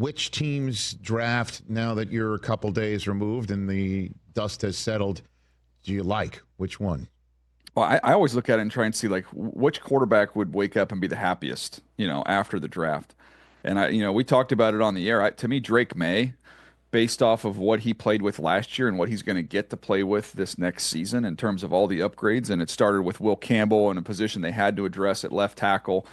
which team's draft, now that you're a couple days removed and the dust has settled, do you like? Which one? Well, I always look at it and try and see like which quarterback would wake up and be the happiest, after the draft. And we talked about it on the air. To me, Drake May, based off of what he played with last year and what he's going to get to play with this next season in terms of all the upgrades. And it started with Will Campbell in a position they had to address at left tackle.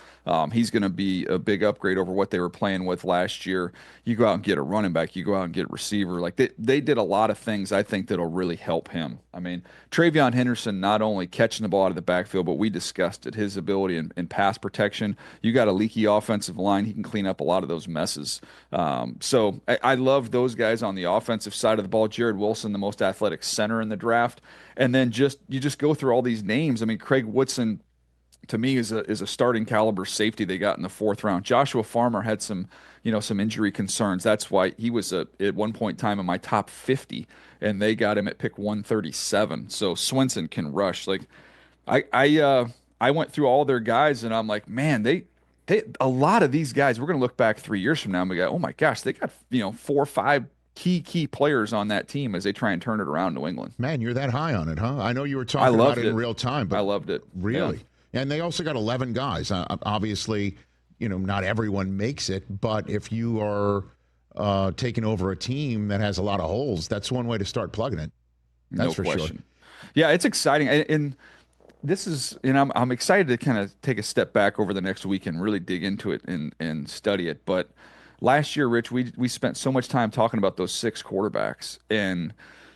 He's going to be a big upgrade over what they were playing with last year. You go out and get a running back. You go out and get a receiver. Like they did a lot of things I think that'll really help him. I mean, Travion Henderson not only catching the ball out of the backfield, but we discussed it, his ability in pass protection. You got a leaky offensive line. He can clean up a lot of those messes. So I love those guys on the offensive side of the ball. Jared Wilson, the most athletic center in the draft. And then you just go through all these names. I mean, Craig Woodson, to me, is a starting caliber safety they got in the 4th round. Joshua Farmer had some injury concerns. That's why he was at one point in time in my top 50, and they got him at pick 137. So Swenson can rush. Like I went through all their guys, and I'm like, man, they a lot of these guys. We're gonna look back 3 years from now and we go, oh my gosh, they got 4 or 5 key players on that team as they try and turn it around New England. Man, you're that high on it, huh? I know you were talking about it in real time, but I loved it. Really? Yeah. And they also got 11 guys. Obviously, not everyone makes it, but if you are taking over a team that has a lot of holes, that's one way to start plugging it. That's No for question. sure. Yeah, it's exciting. And this is, I'm excited to kind of take a step back over the next week and really dig into it and study it. But last year, Rich, we spent so much time talking about those 6 quarterbacks, and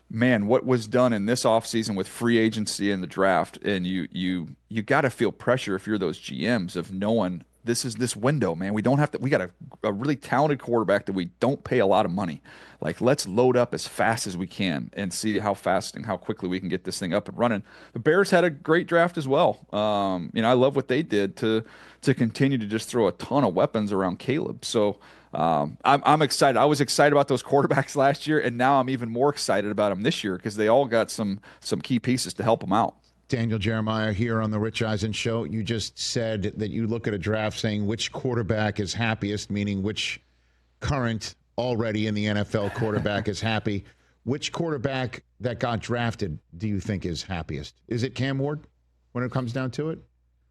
man, what was done in this offseason with free agency and the draft, and you got to feel pressure if you're those GMs of knowing this is this window, man. We got a really talented quarterback that we don't pay a lot of money. Like, let's load up as fast as we can and see how fast and how quickly we can get this thing up and running. The Bears had a great draft as well. I love what they did to continue to just throw a ton of weapons around Caleb. So I'm excited. I was excited about those quarterbacks last year, and now I'm even more excited about them this year because they all got some key pieces to help them out. Daniel Jeremiah here on the Rich Eisen Show. You just said that you look at a draft saying which quarterback is happiest, meaning which current already in the NFL quarterback is happy. Which quarterback that got drafted do you think is happiest? Is it Cam Ward when it comes down to it?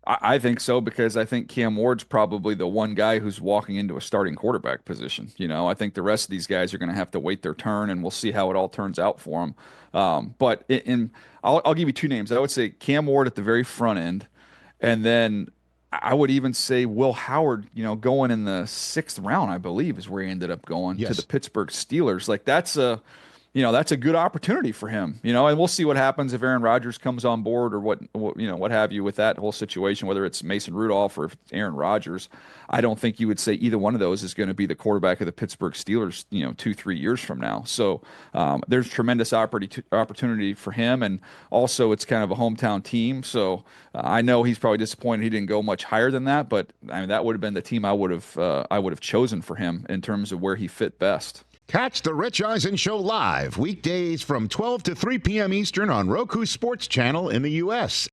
I think so, because I think Cam Ward's probably the one guy who's walking into a starting quarterback position. I think the rest of these guys are going to have to wait their turn, and we'll see how it all turns out for them. But I'll give you 2 names. I would say Cam Ward at the very front end, and then I would even say Will Howard, going in the 6th round, I believe, is where he ended up going to the Pittsburgh Steelers. Like that's a good opportunity for him, and we'll see what happens if Aaron Rodgers comes on board or what have you with that whole situation, whether it's Mason Rudolph or if it's Aaron Rodgers. I don't think you would say either one of those is going to be the quarterback of the Pittsburgh Steelers, 2-3 years from now. So there's tremendous opportunity for him. And also it's kind of a hometown team. So I know he's probably disappointed he didn't go much higher than that, but I mean, that would have been the team I would have chosen for him in terms of where he fit best. Catch the Rich Eisen Show live weekdays from 12 to 3 p.m. Eastern on Roku Sports Channel in the U.S.